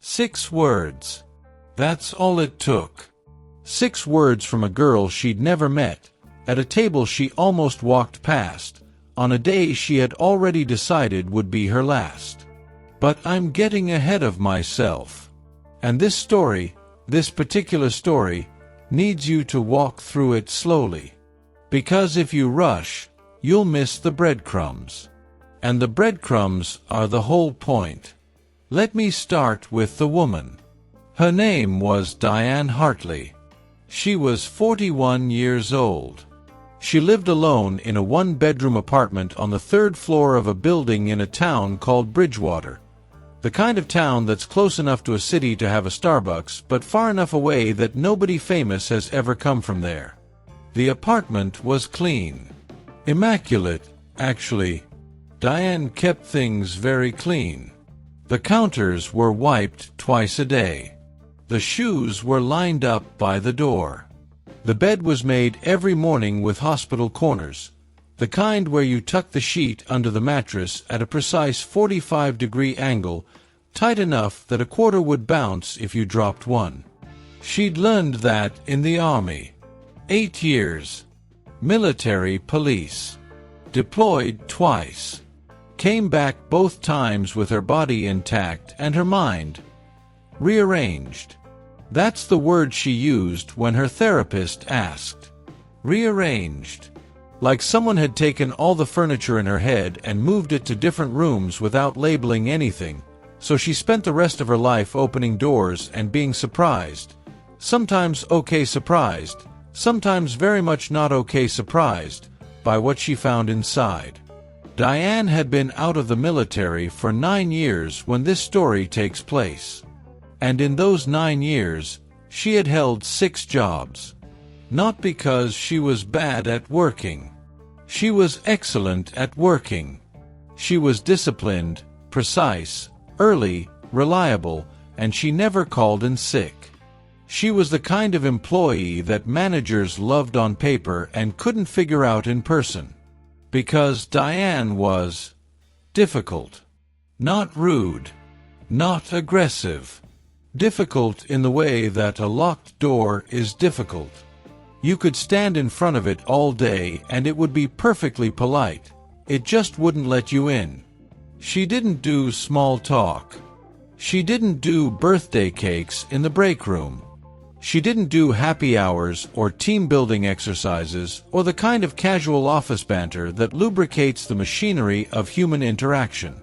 6 words. That's all it took. 6 words from a girl she'd never met, at a table she almost walked past, on a day she had already decided would be her last. But I'm getting ahead of myself. And this story, this particular story, needs you to walk through it slowly. Because if you rush, you'll miss the breadcrumbs. And the breadcrumbs are the whole point. Let me start with the woman. Her name was Diane Hartley. She was 41 years old. She lived alone in a 1-bedroom apartment on the 3rd floor of a building in a town called Bridgewater. The kind of town that's close enough to a city to have a Starbucks, but far enough away that nobody famous has ever come from there. The apartment was clean. Immaculate, actually. Diane kept things very clean. The counters were wiped twice a day. The shoes were lined up by the door. The bed was made every morning with hospital corners, the kind where you tuck the sheet under the mattress at a precise 45-degree angle, tight enough that a quarter would bounce if you dropped one. She'd learned that in the Army. 8 years. Military police. Deployed twice. Came back both times with her body intact and her mind rearranged. That's the word she used when her therapist asked. Rearranged. Like someone had taken all the furniture in her head and moved it to different rooms without labeling anything, so she spent the rest of her life opening doors and being surprised. Sometimes okay surprised, sometimes very much not okay surprised, by what she found inside. Diane had been out of the military for 9 years when this story takes place. And in those 9 years, she had held 6 jobs. Not because she was bad at working. She was excellent at working. She was disciplined, precise, early, reliable, and she never called in sick. She was the kind of employee that managers loved on paper and couldn't figure out in person. Because Diane was difficult. Not rude. Not aggressive. Difficult in the way that a locked door is difficult. You could stand in front of it all day and it would be perfectly polite. It just wouldn't let you in. She didn't do small talk. She didn't do birthday cakes in the break room. She didn't do happy hours or team-building exercises or the kind of casual office banter that lubricates the machinery of human interaction.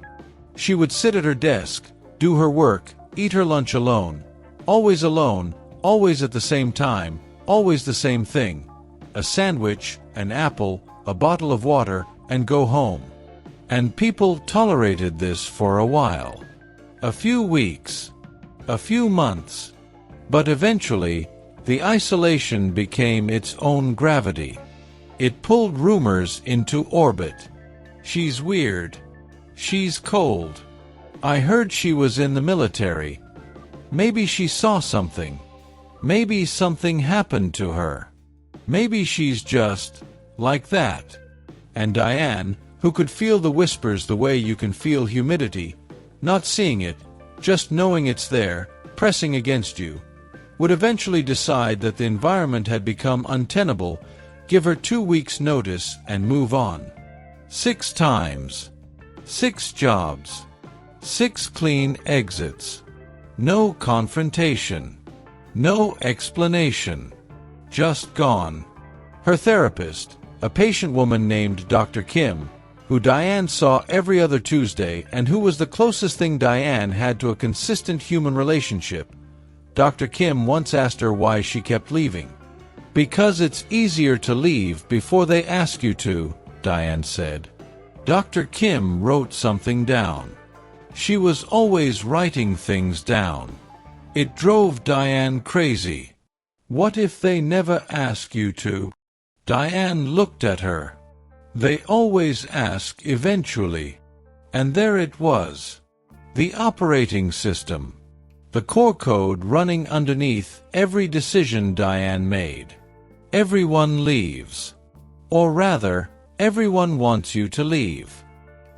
She would sit at her desk, do her work, eat her lunch alone, always at the same time, always the same thing, a sandwich, an apple, a bottle of water, and go home. And people tolerated this for a while. A few weeks. A few months. But eventually, the isolation became its own gravity. It pulled rumors into orbit. She's weird. She's cold. I heard she was in the military. Maybe she saw something. Maybe something happened to her. Maybe she's just like that. And Diane, who could feel the whispers the way you can feel humidity, not seeing it, just knowing it's there, pressing against you, would eventually decide that the environment had become untenable, give her 2 weeks' notice, and move on. 6 times. 6 jobs. 6 clean exits. No confrontation. No explanation. Just gone. Her therapist, a patient woman named Dr. Kim, who Diane saw every other Tuesday and who was the closest thing Diane had to a consistent human relationship, Dr. Kim once asked her why she kept leaving. Because it's easier to leave before they ask you to, Diane said. Dr. Kim wrote something down. She was always writing things down. It drove Diane crazy. What if they never ask you to? Diane looked at her. They always ask eventually. And there it was. The operating system. The core code running underneath every decision Diane made. Everyone leaves. Or rather, everyone wants you to leave.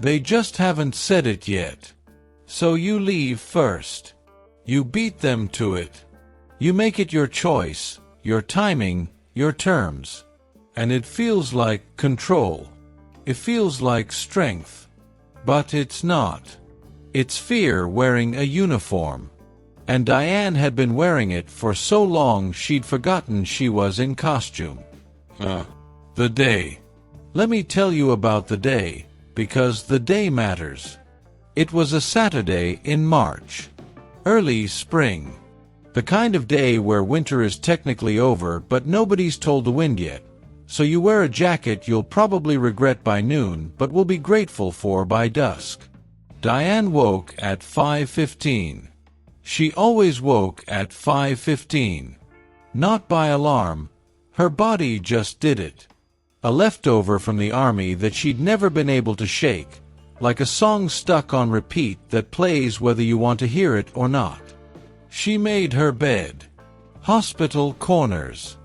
They just haven't said it yet. So you leave first. You beat them to it. You make it your choice, your timing, your terms. And it feels like control. It feels like strength. But it's not. It's fear wearing a uniform. And Diane had been wearing it for so long she'd forgotten she was in costume. The day. Let me tell you about the day, because the day matters. It was a Saturday in March. Early spring. The kind of day where winter is technically over, but nobody's told the wind yet. So you wear a jacket you'll probably regret by noon, but will be grateful for by dusk. Diane woke at 5:15. She always woke at 5:15. Not by alarm. Her body just did it. A leftover from the army that she'd never been able to shake, like a song stuck on repeat that plays whether you want to hear it or not. She made her bed. Hospital corners.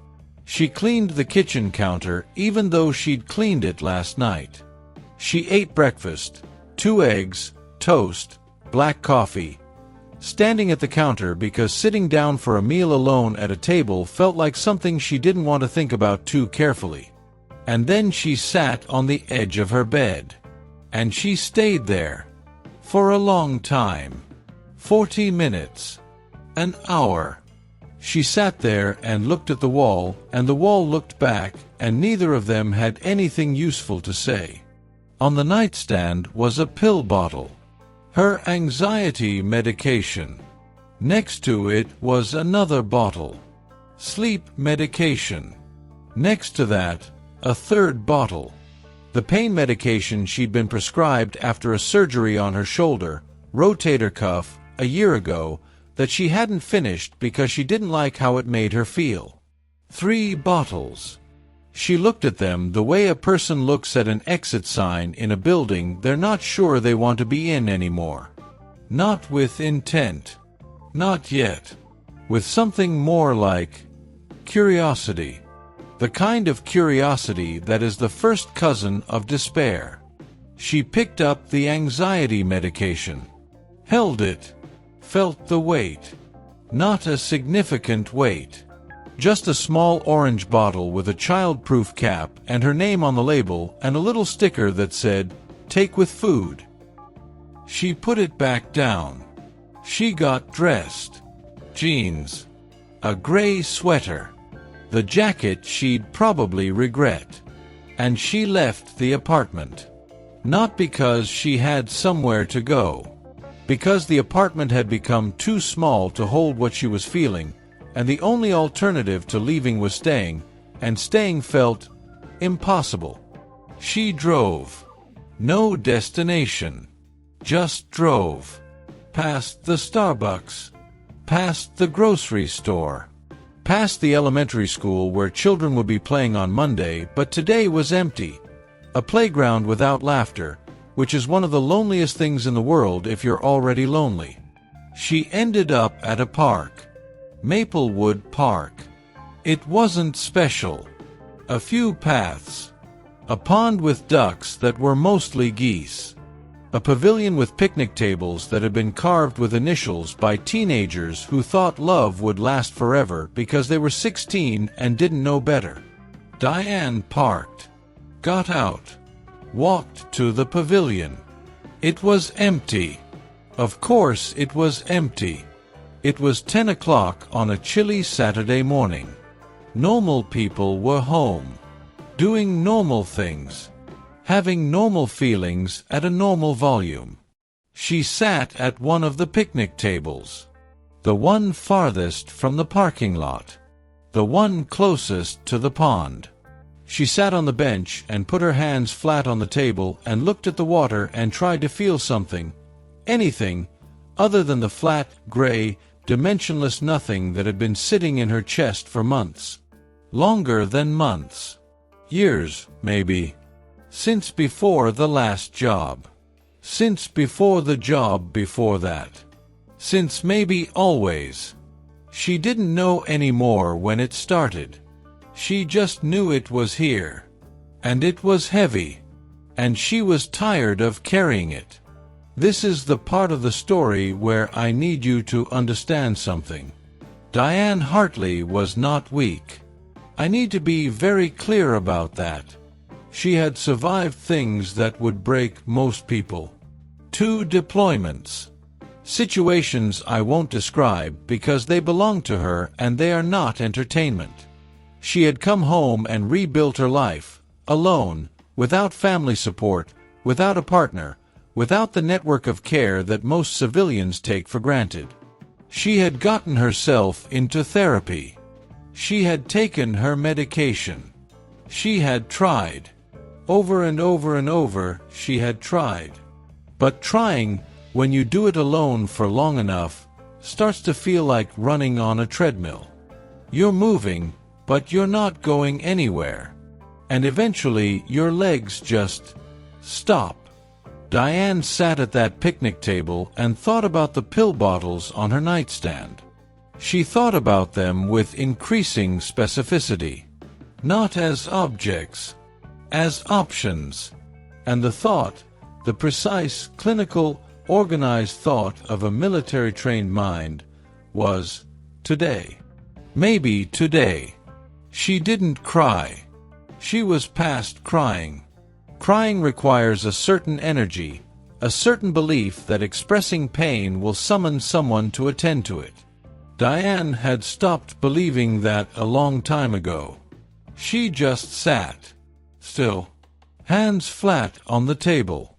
She cleaned the kitchen counter even though she'd cleaned it last night. She ate breakfast, 2 eggs, toast, black coffee, standing at the counter because sitting down for a meal alone at a table felt like something she didn't want to think about too carefully. And then she sat on the edge of her bed. And she stayed there. For a long time. 40 minutes. An hour. She sat there and looked at the wall, and the wall looked back, and neither of them had anything useful to say. On the nightstand was a pill bottle. Her anxiety medication. Next to it was another bottle. Sleep medication. Next to that, a third bottle. The pain medication she'd been prescribed after a surgery on her shoulder, rotator cuff, a year ago, that she hadn't finished because she didn't like how it made her feel. 3 bottles. She looked at them the way a person looks at an exit sign in a building they're not sure they want to be in anymore. Not with intent. Not yet. With something more like curiosity. The kind of curiosity that is the first cousin of despair. She picked up the anxiety medication. Held it. Felt the weight. Not a significant weight. Just a small orange bottle with a child-proof cap and her name on the label and a little sticker that said, "Take with food." She put it back down. She got dressed. Jeans. A gray sweater. The jacket she'd probably regret. And she left the apartment. Not because she had somewhere to go. Because the apartment had become too small to hold what she was feeling, and the only alternative to leaving was staying, and staying felt impossible. She drove. No destination. Just drove. Past the Starbucks. Past the grocery store. Past the elementary school where children would be playing on Monday, but today was empty. A playground without laughter, which is one of the loneliest things in the world if you're already lonely. She ended up at a park. Maplewood Park. It wasn't special. A few paths. A pond with ducks that were mostly geese. A pavilion with picnic tables that had been carved with initials by teenagers who thought love would last forever because they were 16 and didn't know better. Diane parked. Got out. Walked to the pavilion. It was empty. Of course it was empty. It was 10 o'clock on a chilly Saturday morning. Normal people were home. Doing normal things. Having normal feelings at a normal volume. She sat at one of the picnic tables. The one farthest from the parking lot. The one closest to the pond. She sat on the bench and put her hands flat on the table and looked at the water and tried to feel something, anything, other than the flat, gray, dimensionless nothing that had been sitting in her chest for months. Longer than months. Years, maybe. Since before the last job. Since before the job before that. Since maybe always. She didn't know anymore when it started. She just knew it was here. And it was heavy. And she was tired of carrying it. This is the part of the story where I need you to understand something. Diane Hartley was not weak. I need to be very clear about that. She had survived things that would break most people. 2 deployments. Situations I won't describe because they belong to her and they are not entertainment. She had come home and rebuilt her life, alone, without family support, without a partner, without the network of care that most civilians take for granted. She had gotten herself into therapy. She had taken her medication. She had tried. Over and over and over, she had tried. But trying, when you do it alone for long enough, starts to feel like running on a treadmill. You're moving, but you're not going anywhere. And eventually, your legs just stop. Diane sat at that picnic table and thought about the pill bottles on her nightstand. She thought about them with increasing specificity. Not as objects, as options. And the thought, the precise, clinical, organized thought of a military-trained mind, was, today. Maybe today. She didn't cry. She was past crying. Crying requires a certain energy, a certain belief that expressing pain will summon someone to attend to it. Diane had stopped believing that a long time ago. She just sat, still, hands flat on the table,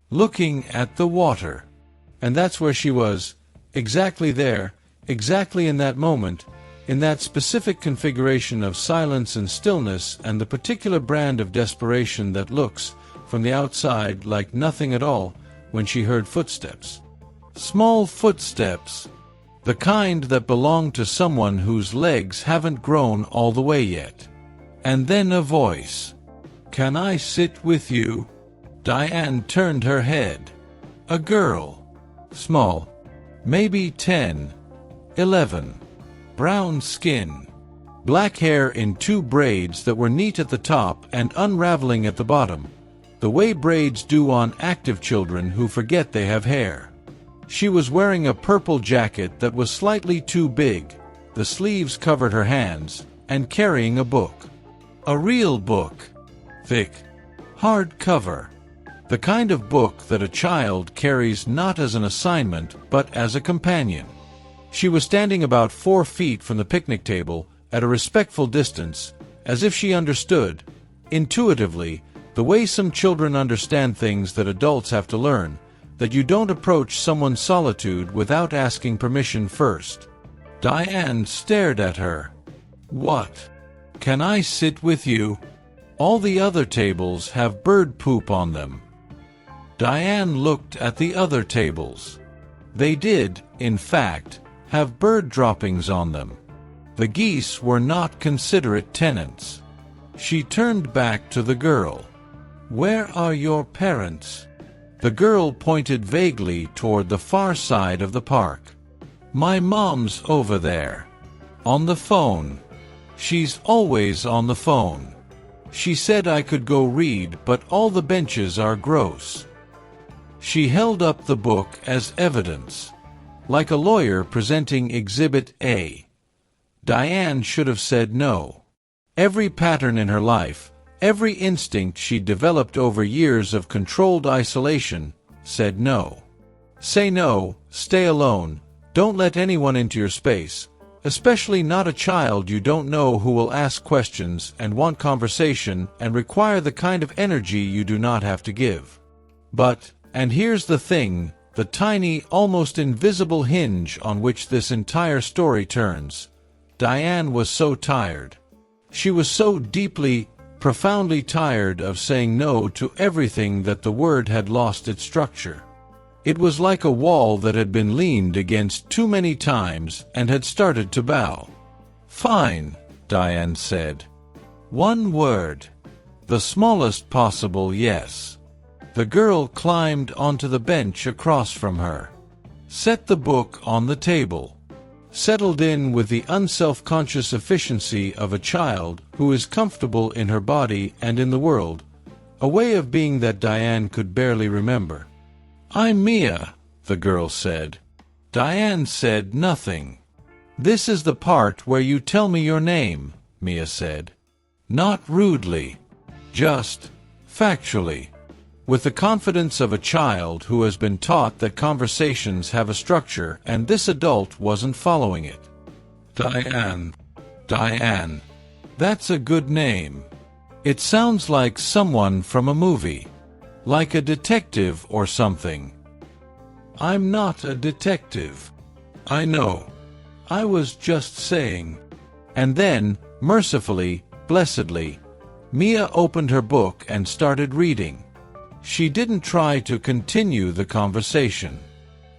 looking at the water. And that's where she was, exactly there, exactly in that moment, in that specific configuration of silence and stillness and the particular brand of desperation that looks, from the outside, like nothing at all, when she heard footsteps. Small footsteps. The kind that belong to someone whose legs haven't grown all the way yet. And then a voice. "Can I sit with you?" Diane turned her head. A girl. Small. Maybe 10, 11. Brown skin. Black hair in 2 braids that were neat at the top and unraveling at the bottom, the way braids do on active children who forget they have hair. She was wearing a purple jacket that was slightly too big, the sleeves covered her hands, and carrying a book. A real book. Thick. Hard cover. The kind of book that a child carries not as an assignment, but as a companion. She was standing about 4 feet from the picnic table, at a respectful distance, as if she understood, intuitively, the way some children understand things that adults have to learn, that you don't approach someone's solitude without asking permission first. Diane stared at her. "What? Can I sit with you? All the other tables have bird poop on them." Diane looked at the other tables. They did, in fact, have bird droppings on them. The geese were not considerate tenants. She turned back to the girl. "Where are your parents?" The girl pointed vaguely toward the far side of the park. "My mom's over there. On the phone. She's always on the phone. She said I could go read, but all the benches are gross." She held up the book as evidence, like a lawyer presenting Exhibit A. Diane should have said no. Every pattern in her life, every instinct she'd developed over years of controlled isolation, said no. Say no, stay alone, don't let anyone into your space, especially not a child you don't know who will ask questions and want conversation and require the kind of energy you do not have to give. But, and here's the thing, the tiny, almost invisible hinge on which this entire story turns. Diane was so tired. She was so deeply, profoundly tired of saying no to everything that the word had lost its structure. It was like a wall that had been leaned against too many times and had started to bow. "Fine," Diane said. One word. The smallest possible yes. The girl climbed onto the bench across from her. Set the book on the table. Settled in with the unself-conscious efficiency of a child who is comfortable in her body and in the world, a way of being that Diane could barely remember. I'm Mia, the girl said. Diane said nothing. This is the part where you tell me your name, Mia said. Not rudely, just factually, with the confidence of a child who has been taught that conversations have a structure, and this adult wasn't following it. Diane. Diane. That's a good name. It sounds like someone from a movie. Like a detective or something. I'm not a detective. I know. I was just saying. And then, mercifully, blessedly, Mia opened her book and started reading. She didn't try to continue the conversation.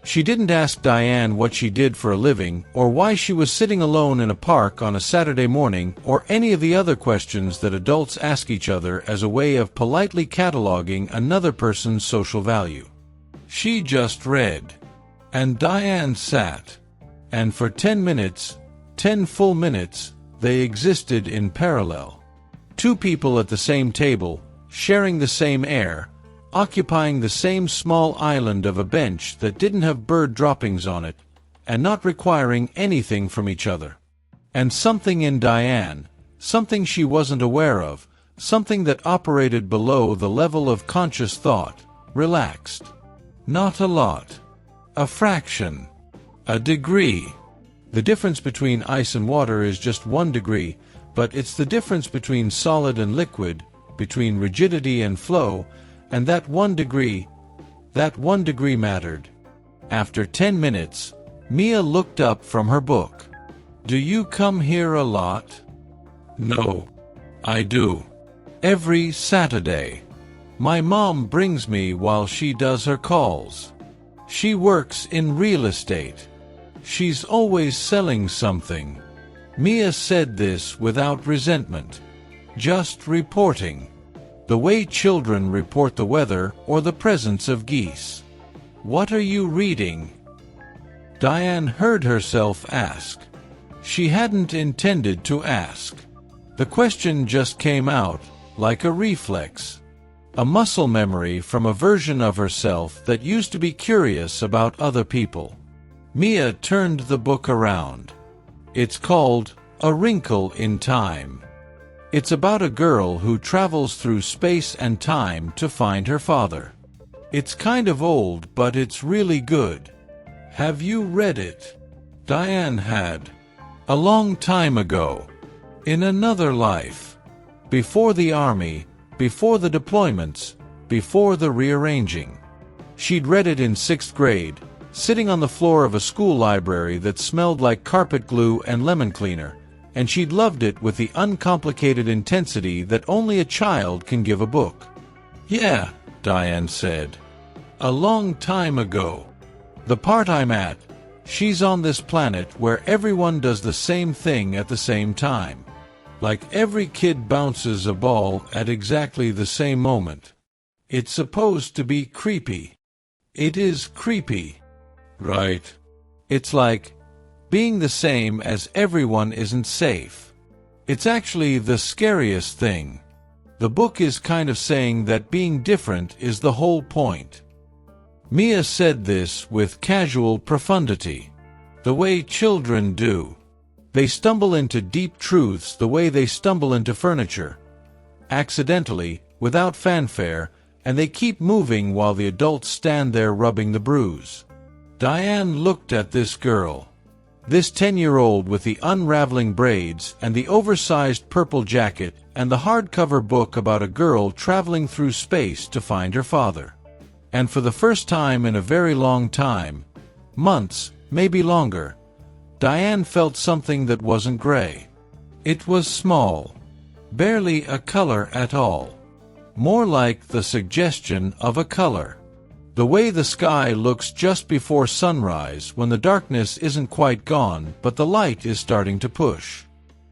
She didn't ask Diane what she did for a living, or why she was sitting alone in a park on a Saturday morning, or any of the other questions that adults ask each other as a way of politely cataloging another person's social value. She just read. And Diane sat. And for 10 minutes, 10 full minutes, they existed in parallel. Two people at the same table, sharing the same air, occupying the same small island of a bench that didn't have bird droppings on it, and not requiring anything from each other. And something in Diane, something she wasn't aware of, something that operated below the level of conscious thought, relaxed. Not a lot. A fraction. A degree. The difference between ice and water is just 1 degree, but it's the difference between solid and liquid, between rigidity and flow, and that 1 degree mattered. After 10 minutes, Mia looked up from her book. Do you come here a lot? No. I do. Every Saturday. My mom brings me while she does her calls. She works in real estate. She's always selling something. Mia said this without resentment. Just reporting. The way children report the weather or the presence of geese. What are you reading? Diane heard herself ask. She hadn't intended to ask. The question just came out, like a reflex. A muscle memory from a version of herself that used to be curious about other people. Mia turned the book around. It's called A Wrinkle in Time. It's about a girl who travels through space and time to find her father. It's kind of old, but it's really good. Have you read it? Diane had. A long time ago. In another life. Before the army, before the deployments, before the rearranging. She'd read it in 6th grade, sitting on the floor of a school library that smelled like carpet glue and lemon cleaner, and she'd loved it with the uncomplicated intensity that only a child can give a book. Yeah, Diane said. A long time ago. The part I'm at, she's on this planet where everyone does the same thing at the same time. Like every kid bounces a ball at exactly the same moment. It's supposed to be creepy. It is creepy. Right. It's like being the same as everyone isn't safe. It's actually the scariest thing. The book is kind of saying that being different is the whole point. Mia said this with casual profundity. The way children do. They stumble into deep truths the way they stumble into furniture. Accidentally, without fanfare, and they keep moving while the adults stand there rubbing the bruise. Diane looked at this girl. This 10-year-old with the unraveling braids and the oversized purple jacket and the hardcover book about a girl traveling through space to find her father. And for the first time in a very long time, months, maybe longer, Diane felt something that wasn't gray. It was small. Barely a color at all. More like the suggestion of a color. The way the sky looks just before sunrise when the darkness isn't quite gone but the light is starting to push.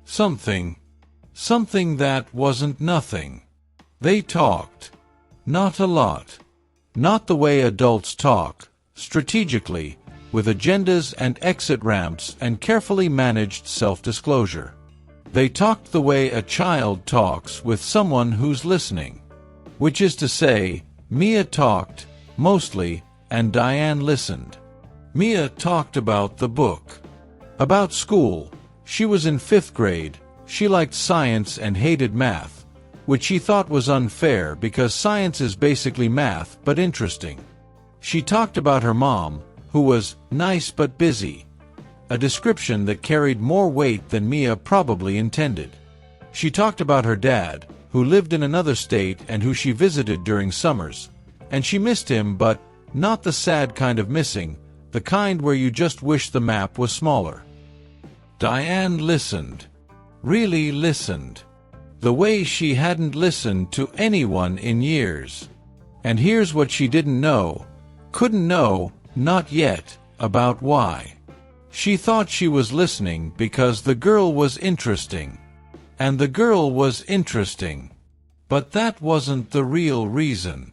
Something that wasn't nothing. They talked. Not a lot. Not the way adults talk, strategically, with agendas and exit ramps and carefully managed self-disclosure. They talked the way a child talks with someone who's listening. Which is to say, Mia talked, mostly, and Diane listened. Mia talked about the book. About school. She was in 5th grade. She liked science and hated math, which she thought was unfair because science is basically math but interesting. She talked about her mom, who was nice but busy, a description that carried more weight than Mia probably intended. She talked about her dad, who lived in another state and who she visited during summers, and she missed him, but not the sad kind of missing, the kind where you just wish the map was smaller. Diane listened. Really listened. The way she hadn't listened to anyone in years. And here's what she didn't know, couldn't know, not yet, about why. She thought she was listening because the girl was interesting. And the girl was interesting. But that wasn't the real reason.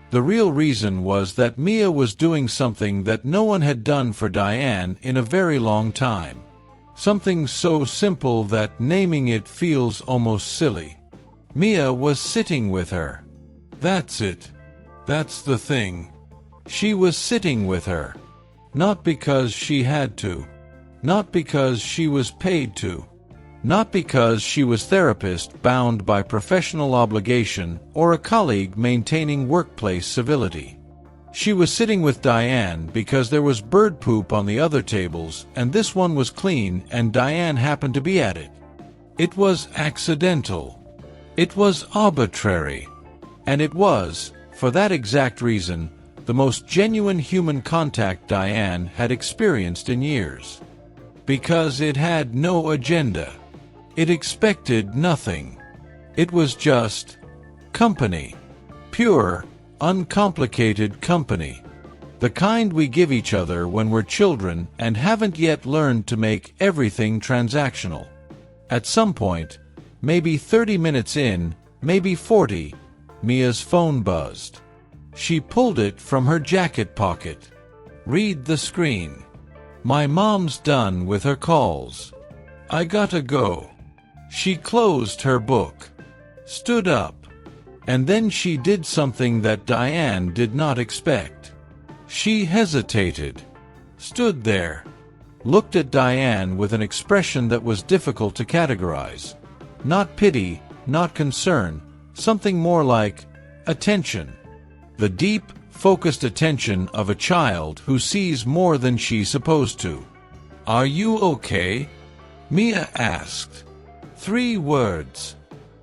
The real reason was that Mia was doing something that no one had done for Diane in a very long time. Something so simple that naming it feels almost silly. Mia was sitting with her. That's it. That's the thing. She was sitting with her. Not because she had to. Not because she was paid to. Not because she was therapist bound by professional obligation or a colleague maintaining workplace civility. She was sitting with Diane because there was bird poop on the other tables and this one was clean and Diane happened to be at it. It was accidental. It was arbitrary. And it was, for that exact reason, the most genuine human contact Diane had experienced in years. Because it had no agenda. It expected nothing. It was just company. Pure, uncomplicated company. The kind we give each other when we're children and haven't yet learned to make everything transactional. At some point, maybe 30 minutes in, maybe 40, Mia's phone buzzed. She pulled it from her jacket pocket. Read the screen. My mom's done with her calls. I gotta go. She closed her book. Stood up. And then she did something that Diane did not expect. She hesitated. Stood there. Looked at Diane with an expression that was difficult to categorize. Not pity, not concern, something more like attention. The deep, focused attention of a child who sees more than she's supposed to. Are you okay? Mia asked. 3 words.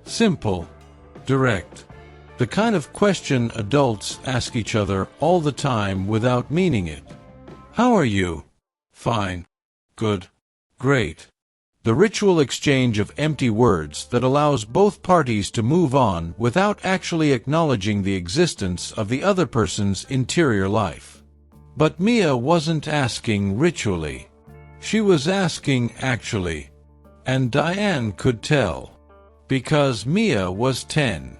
Simple. Direct. The kind of question adults ask each other all the time without meaning it. How are you? Fine. Good. Great. The ritual exchange of empty words that allows both parties to move on without actually acknowledging the existence of the other person's interior life. But Mia wasn't asking ritually. She was asking actually. And Diane could tell. Because Mia was 10.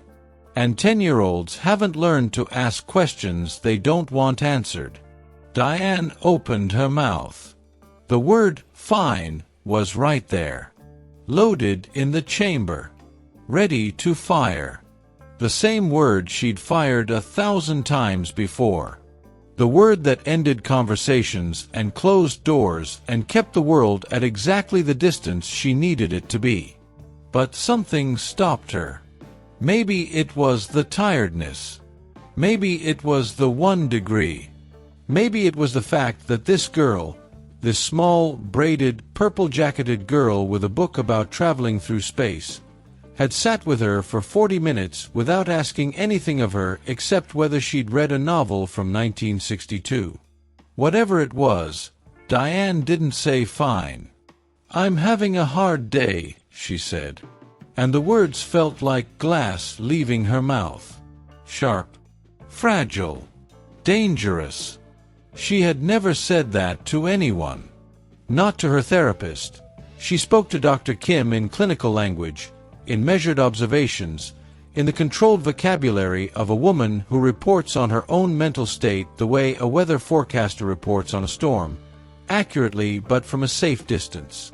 And 10-year-olds haven't learned to ask questions they don't want answered. Diane opened her mouth. The word fine was right there. Loaded in the chamber. Ready to fire. The same word she'd fired 1,000 times before. The word that ended conversations and closed doors and kept the world at exactly the distance she needed it to be. But something stopped her. Maybe it was the tiredness. Maybe it was the 1 degree. Maybe it was the fact that this girl, this small, braided, purple-jacketed girl with a book about traveling through space, had sat with her for 40 minutes without asking anything of her except whether she'd read a novel from 1962. Whatever it was, Diane didn't say fine. I'm having a hard day, she said. And the words felt like glass leaving her mouth. Sharp. Fragile. Dangerous. She had never said that to anyone. Not to her therapist. She spoke to Dr. Kim in clinical language, in measured observations, in the controlled vocabulary of a woman who reports on her own mental state the way a weather forecaster reports on a storm, accurately but from a safe distance.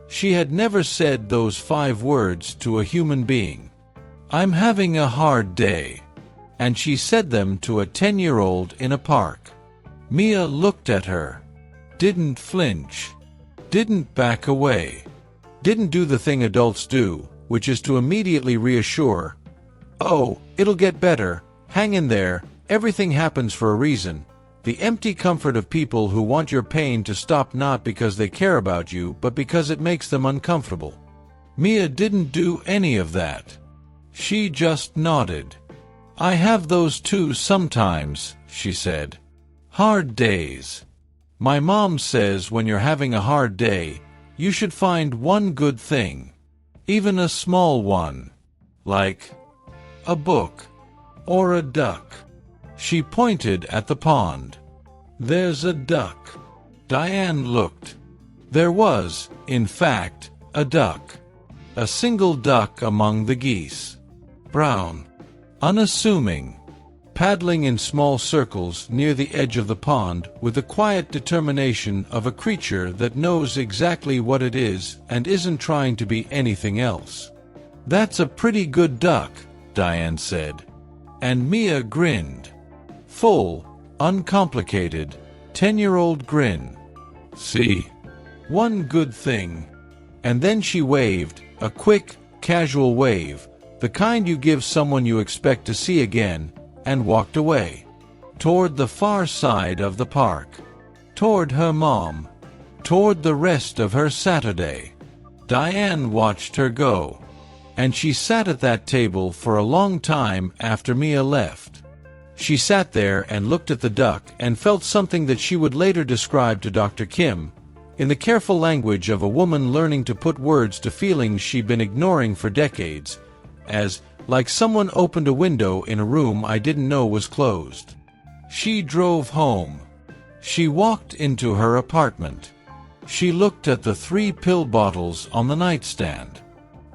She had never said those 5 words to a human being. I'm having a hard day. And she said them to a 10-year-old in a park. Mia looked at her. Didn't flinch. Didn't back away. Didn't do the thing adults do, which is to immediately reassure. "Oh, it'll get better. Hang in there. Everything happens for a reason." The empty comfort of people who want your pain to stop, not because they care about you, but because it makes them uncomfortable. Mia didn't do any of that. She just nodded. "I have those too sometimes," she said. "Hard days. My mom says when you're having a hard day, you should find one good thing. Even a small one. Like a book. Or a duck." She pointed at the pond. "There's a duck." Diane looked. There was, in fact, a duck. A single duck among the geese. Brown. Unassuming. Paddling in small circles near the edge of the pond with the quiet determination of a creature that knows exactly what it is and isn't trying to be anything else. "That's a pretty good duck," Diane said. And Mia grinned. Full, uncomplicated, 10-year-old grin. "See? One good thing." And then she waved, a quick, casual wave, the kind you give someone you expect to see again, and walked away. Toward the far side of the park. Toward her mom. Toward the rest of her Saturday. Diane watched her go. And she sat at that table for a long time after Mia left. She sat there and looked at the duck and felt something that she would later describe to Dr. Kim, in the careful language of a woman learning to put words to feelings she'd been ignoring for decades, as, like someone opened a window in a room I didn't know was closed. She drove home. She walked into her apartment. She looked at the 3 pill bottles on the nightstand.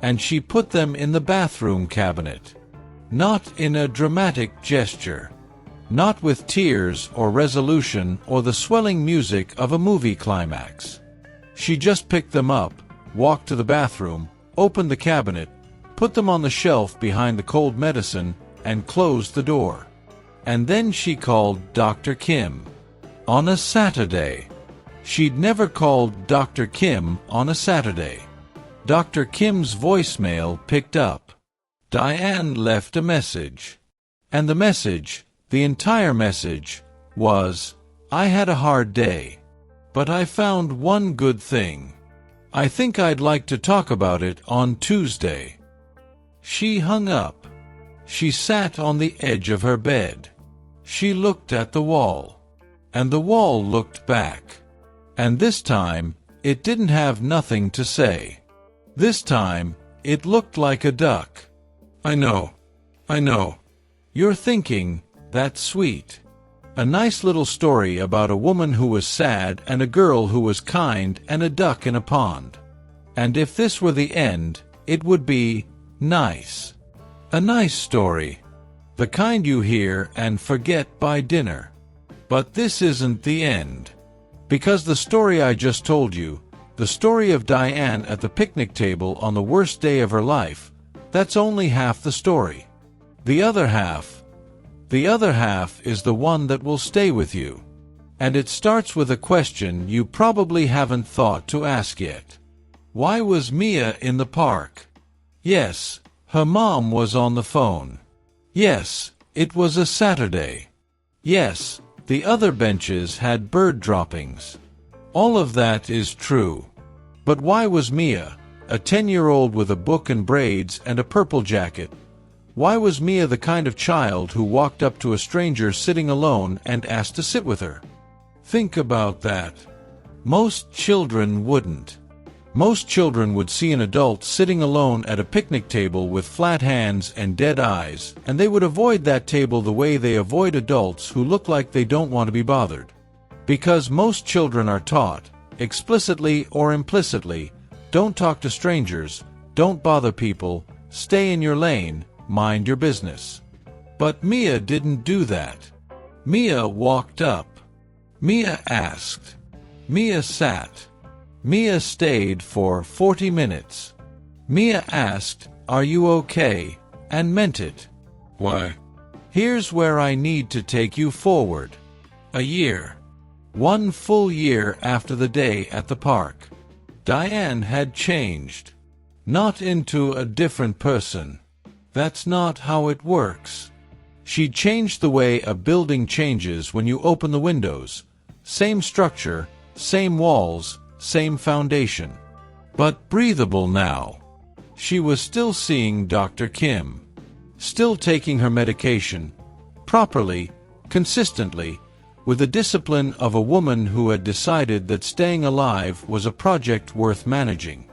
And she put them in the bathroom cabinet. Not in a dramatic gesture. Not with tears or resolution or the swelling music of a movie climax. She just picked them up, walked to the bathroom, opened the cabinet, put them on the shelf behind the cold medicine, and closed the door. And then she called Dr. Kim. On a Saturday. She'd never called Dr. Kim on a Saturday. Dr. Kim's voicemail picked up. Diane left a message. And the message, the entire message, was, "I had a hard day. But I found one good thing. I think I'd like to talk about it on Tuesday." She hung up. She sat on the edge of her bed. She looked at the wall. And the wall looked back. And this time, it didn't have nothing to say. This time, it looked like a duck. I know. You're thinking, that's sweet. A nice little story about a woman who was sad and a girl who was kind and a duck in a pond. And if this were the end, it would be nice. A nice story. The kind you hear and forget by dinner. But this isn't the end. Because the story I just told you, the story of Diane at the picnic table on the worst day of her life, that's only half the story. The other half is the one that will stay with you. And it starts with a question you probably haven't thought to ask yet. Why was Mia in the park? Yes, her mom was on the phone. Yes, it was a Saturday. Yes, the other benches had bird droppings. All of that is true. But why was Mia, a 10-year-old with a book and braids and a purple jacket, why was Mia the kind of child who walked up to a stranger sitting alone and asked to sit with her? Think about that. Most children wouldn't. Most children would see an adult sitting alone at a picnic table with flat hands and dead eyes, and they would avoid that table the way they avoid adults who look like they don't want to be bothered. Because most children are taught, explicitly or implicitly, don't talk to strangers, don't bother people, stay in your lane, mind your business. But Mia didn't do that. Mia walked up. Mia asked. Mia sat. Mia stayed for 40 minutes. Mia asked, "Are you okay?" and meant it. Why? Here's where I need to take you forward. A year. 1 full year after the day at the park. Diane had changed. Not into a different person. That's not how it works. She'd changed the way a building changes when you open the windows. Same structure, same walls, same foundation. But breathable now. She was still seeing Dr. Kim. Still taking her medication. Properly, consistently, with the discipline of a woman who had decided that staying alive was a project worth managing.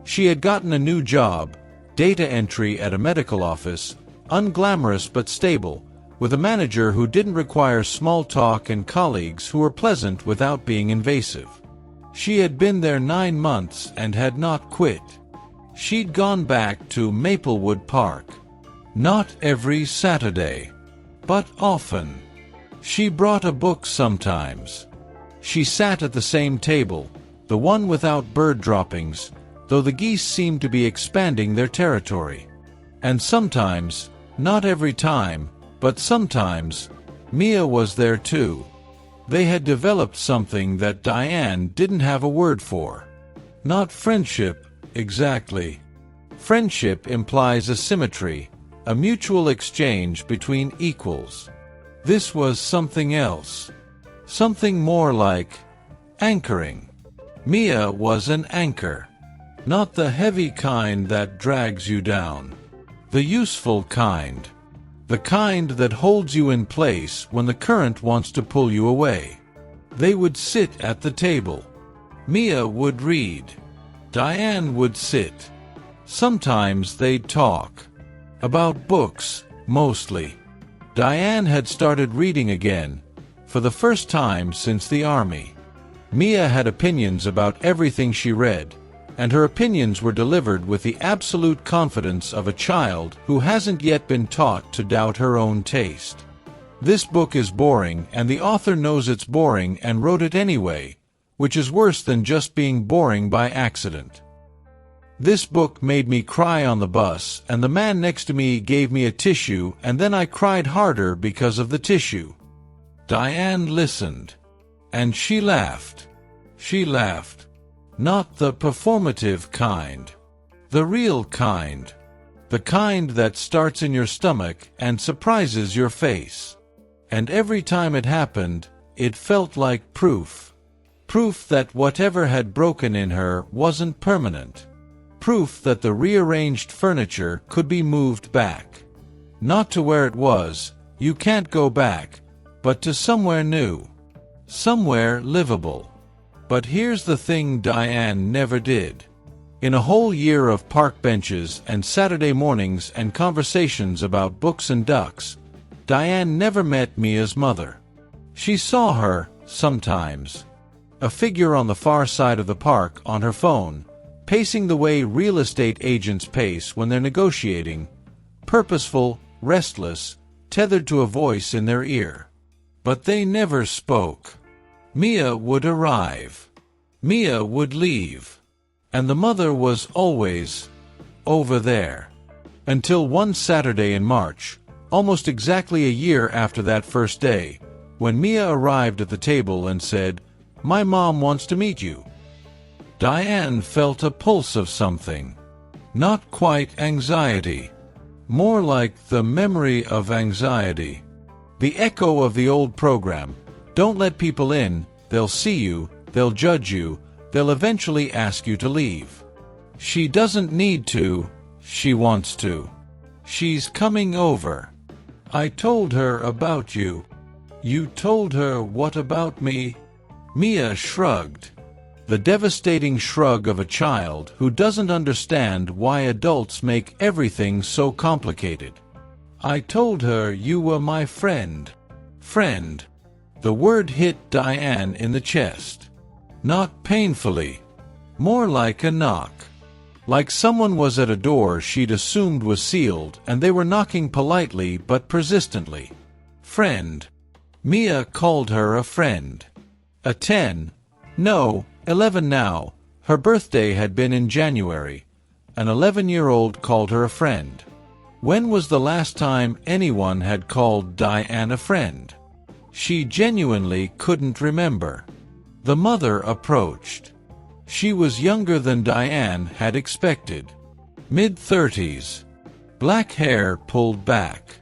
She had gotten a new job, data entry at a medical office, unglamorous but stable, with a manager who didn't require small talk and colleagues who were pleasant without being invasive. She had been there 9 months and had not quit. She'd gone back to Maplewood Park. Not every Saturday, but often. She brought a book sometimes. She sat at the same table, the one without bird droppings, though the geese seemed to be expanding their territory. And sometimes, not every time, but sometimes, Mia was there too. They had developed something that Diane didn't have a word for. Not friendship, exactly. Friendship implies a symmetry, a mutual exchange between equals. This was something else. Something more like anchoring. Mia was an anchor. Not the heavy kind that drags you down. The useful kind. The kind that holds you in place when the current wants to pull you away. They would sit at the table. Mia would read. Diane would sit. Sometimes they'd talk. About books, mostly. Diane had started reading again, for the first time since the army. Mia had opinions about everything she read, and her opinions were delivered with the absolute confidence of a child who hasn't yet been taught to doubt her own taste. This book is boring, and the author knows it's boring and wrote it anyway, which is worse than just being boring by accident. This book made me cry on the bus, and the man next to me gave me a tissue, and then I cried harder because of the tissue. Diane listened. And she laughed. She laughed. Not the performative kind. The real kind. The kind that starts in your stomach and surprises your face. And every time it happened, it felt like proof. Proof that whatever had broken in her wasn't permanent. Proof that the rearranged furniture could be moved back. Not to where it was, you can't go back, but to somewhere new. Somewhere livable. But here's the thing Diane never did. In a whole year of park benches and Saturday mornings and conversations about books and ducks, Diane never met Mia's mother. She saw her, sometimes. A figure on the far side of the park on her phone, pacing the way real estate agents pace when they're negotiating, purposeful, restless, tethered to a voice in their ear. But they never spoke. Mia would arrive. Mia would leave. And the mother was always over there. Until one Saturday in March, almost exactly a year after that first day, when Mia arrived at the table and said, "My mom wants to meet you." Diane felt a pulse of something. Not quite anxiety. More like the memory of anxiety. The echo of the old program. Don't let people in, they'll see you, they'll judge you, they'll eventually ask you to leave. She doesn't need to, she wants to. She's coming over. I told her about you. You told her what about me? Mia shrugged. The devastating shrug of a child who doesn't understand why adults make everything so complicated. I told her you were my friend. Friend. The word hit Diane in the chest. Not painfully. More like a knock. Like someone was at a door she'd assumed was sealed and they were knocking politely but persistently. Friend. Mia called her a friend. A 10. No. 11 now. Her birthday had been in January. An 11-year-old called her a friend. When was the last time anyone had called Diane a friend? She genuinely couldn't remember. The mother approached. She was younger than Diane had expected. Mid-30s. Black hair pulled back.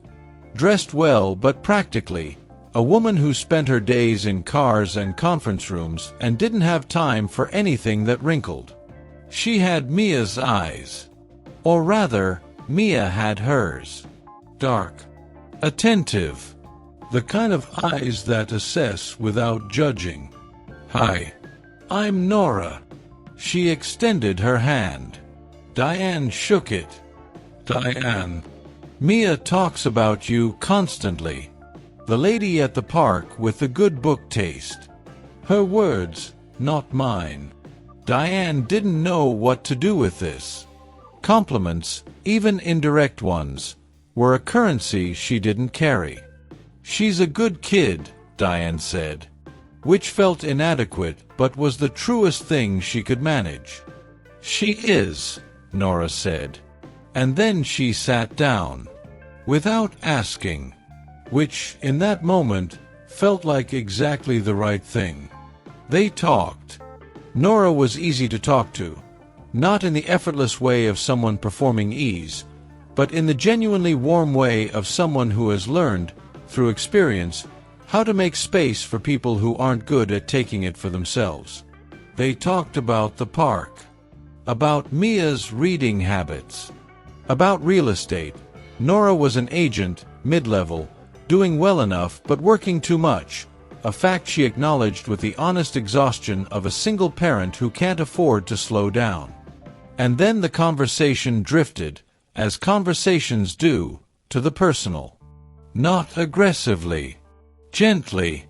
Dressed well but practically. A woman who spent her days in cars and conference rooms and didn't have time for anything that wrinkled. She had Mia's eyes. Or rather, Mia had hers. Dark. Attentive. The kind of eyes that assess without judging. "Hi. I'm Nora." She extended her hand. Diane shook it. "Diane. Mia talks about you constantly. The lady at the park with the good book taste." Her words, not mine. Diane didn't know what to do with this. Compliments, even indirect ones, were a currency she didn't carry. "She's a good kid," Diane said. Which felt inadequate but was the truest thing she could manage. "She is," Nora said. And then she sat down. Without asking. Which, in that moment, felt like exactly the right thing. They talked. Nora was easy to talk to. Not in the effortless way of someone performing ease, but in the genuinely warm way of someone who has learned, through experience, how to make space for people who aren't good at taking it for themselves. They talked about the park. About Mia's reading habits. About real estate. Nora was an agent, mid-level, doing well enough but working too much, a fact she acknowledged with the honest exhaustion of a single parent who can't afford to slow down. And then the conversation drifted, as conversations do, to the personal. Not aggressively. Gently.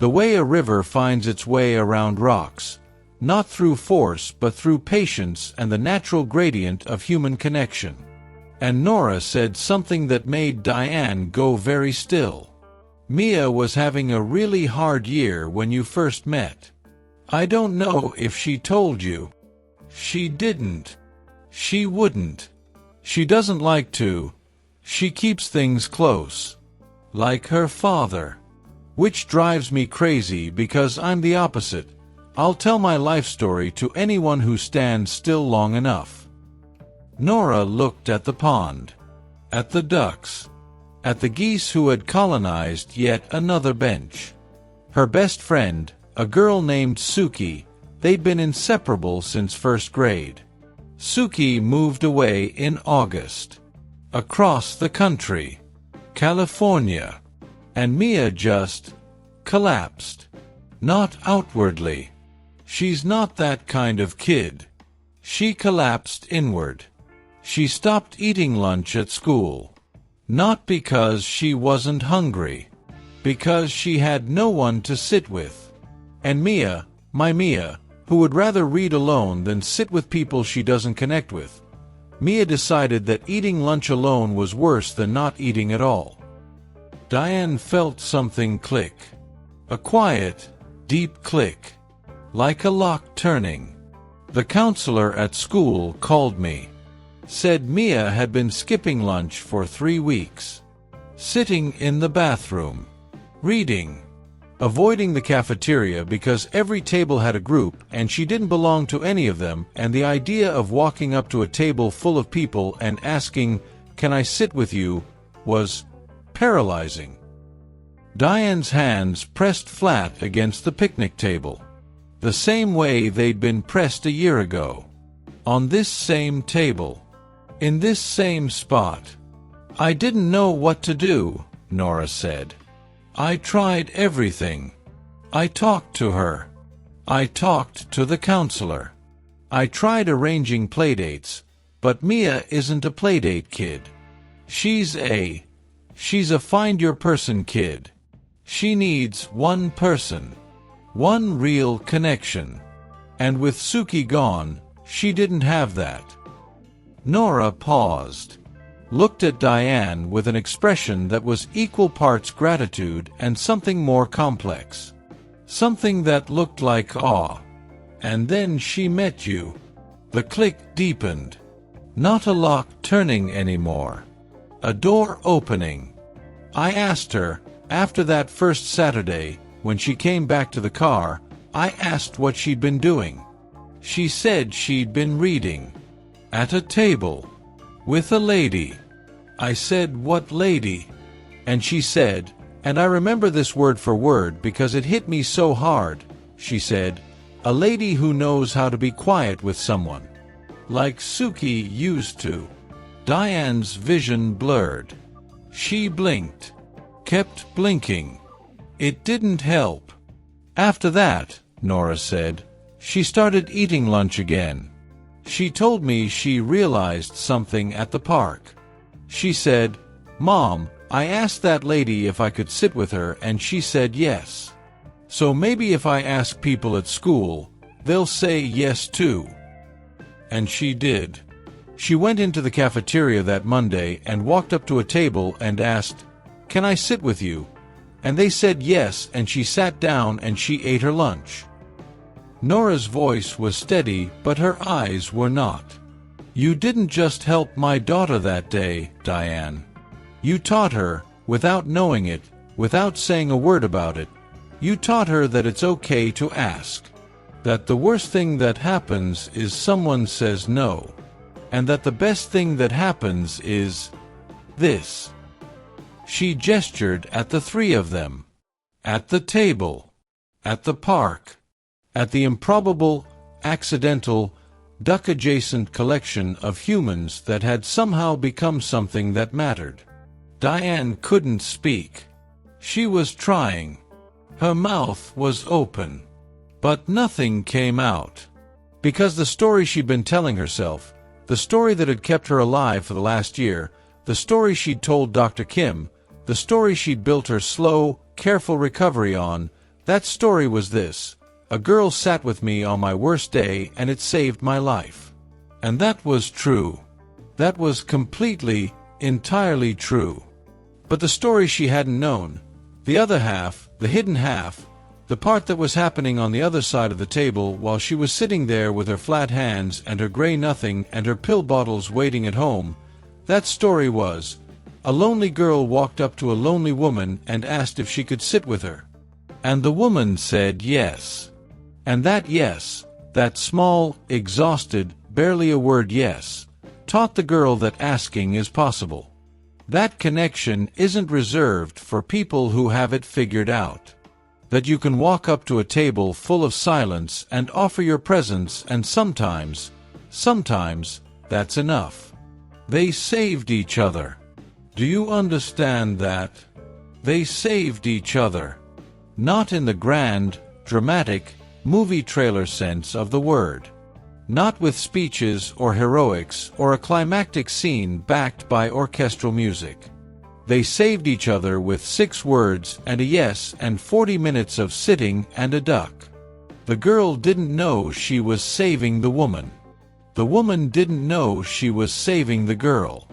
The way a river finds its way around rocks. Not through force but through patience and the natural gradient of human connection. And Nora said something that made Diane go very still. "Mia was having a really hard year when you first met. I don't know if she told you." "She didn't. She wouldn't. She doesn't like to. She keeps things close. Like her father. Which drives me crazy because I'm the opposite. I'll tell my life story to anyone who stands still long enough." Nora looked at the pond. At the ducks. At the geese who had colonized yet another bench. Her best friend, a girl named Suki, they'd been inseparable since first grade. Suki moved away in August. Across the country. California. And Mia just collapsed. Not outwardly. She's not that kind of kid. She collapsed inward. She stopped eating lunch at school. Not because she wasn't hungry. Because she had no one to sit with. And Mia, my Mia, who would rather read alone than sit with people she doesn't connect with. Mia decided that eating lunch alone was worse than not eating at all. Diane felt something click. A quiet, deep click. Like a lock turning. The counselor at school called me. Said Mia had been skipping lunch for 3 weeks. Sitting in the bathroom. Reading. Avoiding the cafeteria because every table had a group and she didn't belong to any of them, and the idea of walking up to a table full of people and asking, "Can I sit with you?" was paralyzing. Diane's hands pressed flat against the picnic table. The same way they'd been pressed a year ago. On this same table. In this same spot. "I didn't know what to do," Nora said. "I tried everything. I talked to her. I talked to the counselor. I tried arranging playdates, but Mia isn't a playdate kid. She's a find-your-person kid. She needs one person. One real connection. And with Suki gone, she didn't have that." Nora paused. Looked at Diane with an expression that was equal parts gratitude and something more complex. Something that looked like awe. "And then she met you." The click deepened. Not a lock turning anymore. A door opening. I asked her, After that first Saturday, when she came back to the car, I asked what she'd been doing. She said she'd been reading. At a table. With a lady. I said, "What lady?" And she said, and I remember this word for word because it hit me so hard, she said, "A lady who knows how to be quiet with someone. Like Suki used to." Diane's vision blurred. She blinked. Kept blinking. It didn't help. After that, Nora said, she started eating lunch again. She told me she realized something at the park. She said, "Mom, I asked that lady if I could sit with her and she said yes. So maybe if I ask people at school, they'll say yes too." And she did. She went into the cafeteria that Monday and walked up to a table and asked, "Can I sit with you?" And they said yes, and she sat down and she ate her lunch. Nora's voice was steady, but her eyes were not. "You didn't just help my daughter that day, Diane. You taught her, without knowing it, without saying a word about it, you taught her that it's okay to ask. That the worst thing that happens is someone says no. And that the best thing that happens is this." She gestured at the three of them. At the table. At the park. At the improbable, accidental, duck-adjacent collection of humans that had somehow become something that mattered. Diane couldn't speak. She was trying. Her mouth was open. But nothing came out. Because the story she'd been telling herself, the story that had kept her alive for the last year, the story she'd told Dr. Kim, the story she'd built her slow, careful recovery on, that story was this: a girl sat with me on my worst day and it saved my life. And that was true. That was completely, entirely true. But the story she hadn't known, the other half, the hidden half, the part that was happening on the other side of the table while she was sitting there with her flat hands and her gray nothing and her pill bottles waiting at home, that story was: a lonely girl walked up to a lonely woman and asked if she could sit with her. And the woman said yes. And that yes, that small, exhausted, barely a word yes, taught the girl that asking is possible. That connection isn't reserved for people who have it figured out. That you can walk up to a table full of silence and offer your presence, and sometimes, that's enough. They saved each other. Do you understand that? They saved each other. Not in the grand, dramatic, movie trailer sense of the word. Not with speeches or heroics or a climactic scene backed by orchestral music. They saved each other with 6 words and a yes and 40 minutes of sitting and a duck. The girl didn't know she was saving the woman. The woman didn't know she was saving the girl.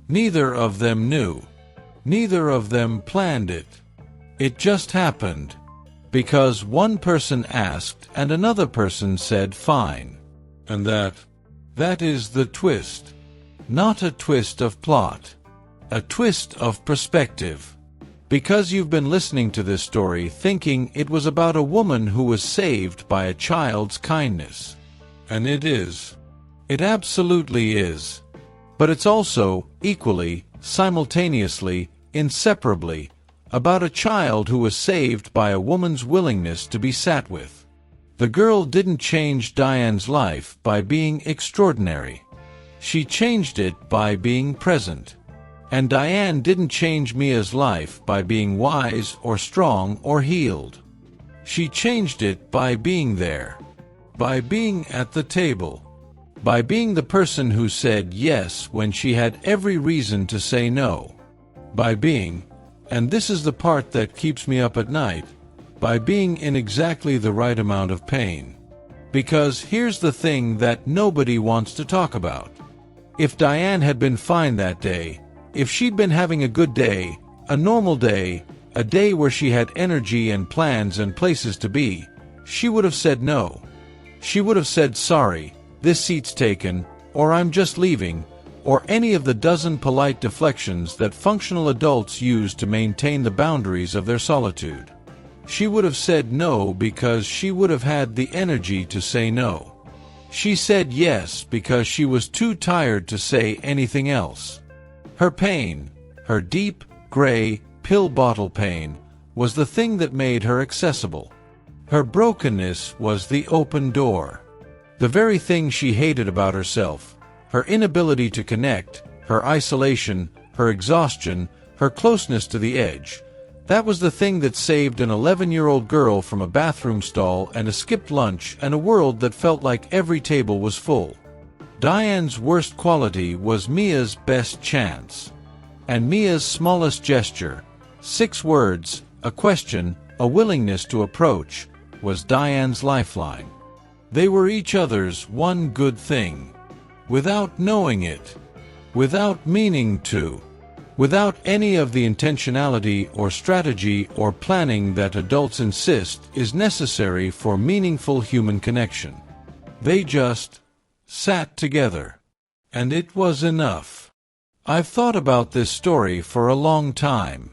Neither of them knew. Neither of them planned it. It just happened. Because one person asked and another person said fine. And that is the twist. Not a twist of plot. A twist of perspective. Because you've been listening to this story thinking it was about a woman who was saved by a child's kindness. And it is. It absolutely is. But it's also, equally, simultaneously, inseparably, about a child who was saved by a woman's willingness to be sat with. The girl didn't change Diane's life by being extraordinary. She changed it by being present. And Diane didn't change Mia's life by being wise or strong or healed. She changed it by being there. By being at the table. By being the person who said yes when she had every reason to say no. By being, and this is the part that keeps me up at night, by being in exactly the right amount of pain. Because here's the thing that nobody wants to talk about. If Diane had been fine that day, if she'd been having a good day, a normal day, a day where she had energy and plans and places to be, she would have said no. She would have said sorry, this seat's taken, or I'm just leaving, or any of the dozen polite deflections that functional adults use to maintain the boundaries of their solitude. She would have said no because she would have had the energy to say no. She said yes because she was too tired to say anything else. Her pain, her deep, gray, pill bottle pain, was the thing that made her accessible. Her brokenness was the open door. The very thing she hated about herself, her inability to connect, her isolation, her exhaustion, her closeness to the edge, that was the thing that saved an 11-year-old girl from a bathroom stall and a skipped lunch and a world that felt like every table was full. Diane's worst quality was Mia's best chance. And Mia's smallest gesture, 6 words, a question, a willingness to approach, was Diane's lifeline. They were each other's one good thing. Without knowing it. Without meaning to. Without any of the intentionality or strategy or planning that adults insist is necessary for meaningful human connection. They just sat together. And it was enough. I've thought about this story for a long time.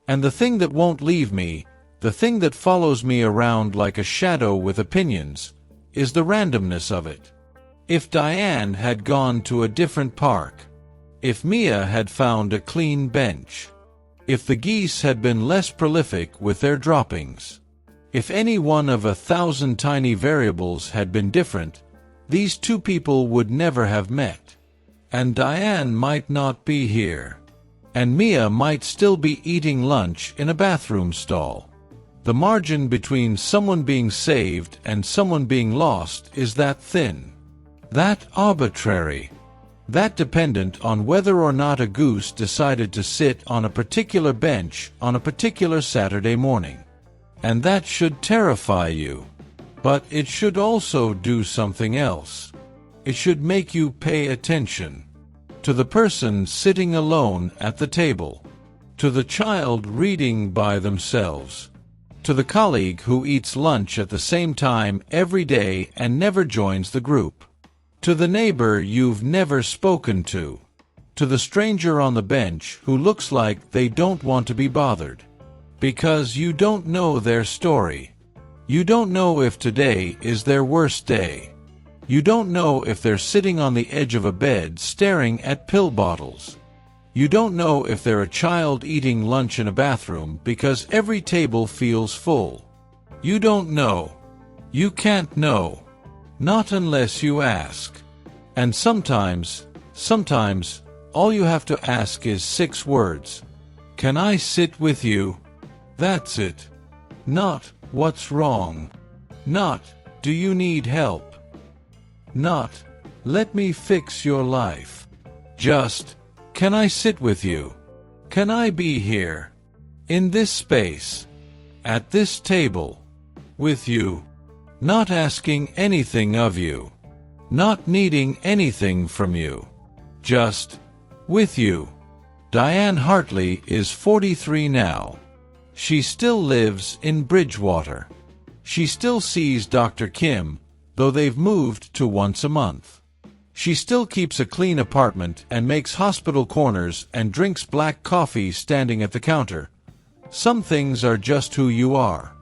And the thing that won't leave me, the thing that follows me around like a shadow with opinions, is the randomness of it. If Diane had gone to a different park, if Mia had found a clean bench, if the geese had been less prolific with their droppings, if any one of 1,000 tiny variables had been different, these two people would never have met. And Diane might not be here. And Mia might still be eating lunch in a bathroom stall. The margin between someone being saved and someone being lost is that thin, that arbitrary, that dependent on whether or not a goose decided to sit on a particular bench on a particular Saturday morning. And that should terrify you. But it should also do something else. It should make you pay attention. To the person sitting alone at the table. To the child reading by themselves. To the colleague who eats lunch at the same time every day and never joins the group. To the neighbor you've never spoken to. To the stranger on the bench who looks like they don't want to be bothered. Because you don't know their story. You don't know if today is their worst day. You don't know if they're sitting on the edge of a bed staring at pill bottles. You don't know if they're a child eating lunch in a bathroom because every table feels full. You don't know. You can't know. Not unless you ask. And sometimes, all you have to ask is 6 words. Can I sit with you? That's it. Not, what's wrong? Not, do you need help? Not, let me fix your life. Just, can I sit with you? Can I be here? In this space? At this table? With you? Not asking anything of you. Not needing anything from you. Just, with you. Diane Hartley is 43 now. She still lives in Bridgewater. She still sees Dr. Kim, though they've moved to once a month. She still keeps a clean apartment and makes hospital corners and drinks black coffee standing at the counter. Some things are just who you are.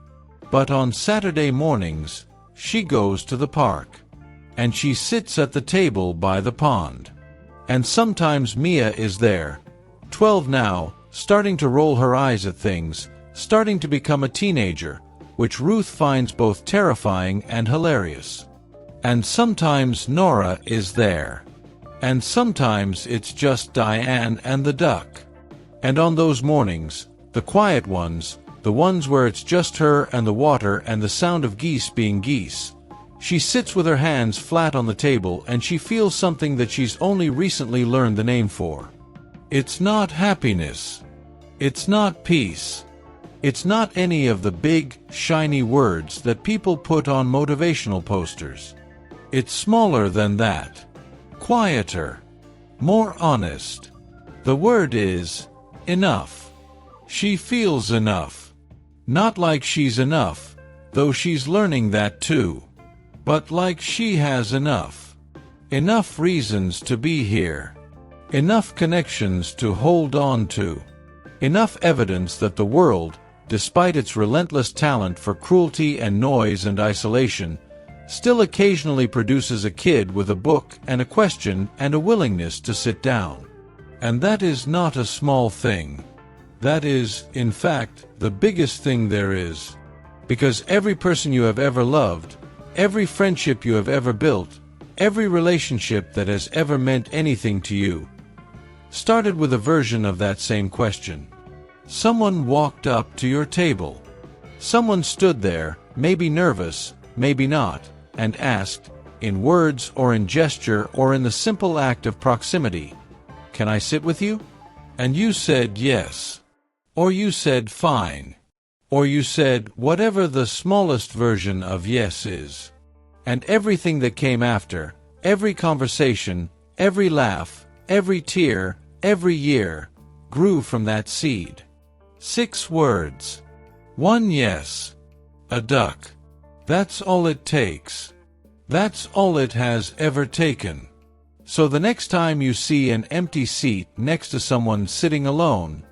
But on Saturday mornings, she goes to the park. And she sits at the table by the pond. And sometimes Mia is there, 12 now, starting to roll her eyes at things, starting to become a teenager, which Ruth finds both terrifying and hilarious. And sometimes Nora is there. And sometimes it's just Diane and the duck. And on those mornings, the quiet ones, the ones where it's just her and the water and the sound of geese being geese, she sits with her hands flat on the table and she feels something that she's only recently learned the name for. It's not happiness. It's not peace. It's not any of the big, shiny words that people put on motivational posters. It's smaller than that. Quieter. More honest. The word is enough. She feels enough. Not like she's enough, though she's learning that too. But like she has enough. Enough reasons to be here. enough connections to hold on to, enough evidence that the world, despite its relentless talent for cruelty and noise and isolation, still occasionally produces a kid with a book and a question and a willingness to sit down. And that is not a small thing. That is, in fact, the biggest thing there is. Because every person you have ever loved, every friendship you have ever built, every relationship that has ever meant anything to you, started with a version of that same question. Someone walked up to your table. Someone stood there, maybe nervous, maybe not, and asked, in words or in gesture or in the simple act of proximity, "Can I sit with you?" And you said yes. Or you said fine. Or you said whatever the smallest version of yes is. And everything that came after, every conversation, every laugh, every tear, every year, grew from that seed. 6 words. 1 yes. A duck. That's all it takes. That's all it has ever taken. So the next time you see an empty seat next to someone sitting alone,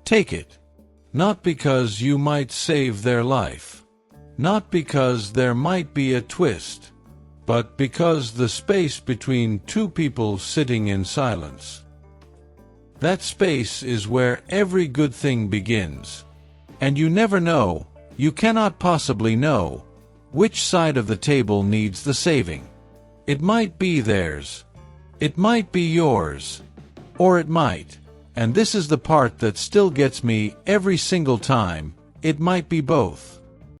take it. Not because you might save their life. Not because there might be a twist. But because the space between two people sitting in silence. That space is where every good thing begins. And you never know, you cannot possibly know, which side of the table needs the saving. It might be theirs. It might be yours. Or it might, and this is the part that still gets me every single time, it might be both.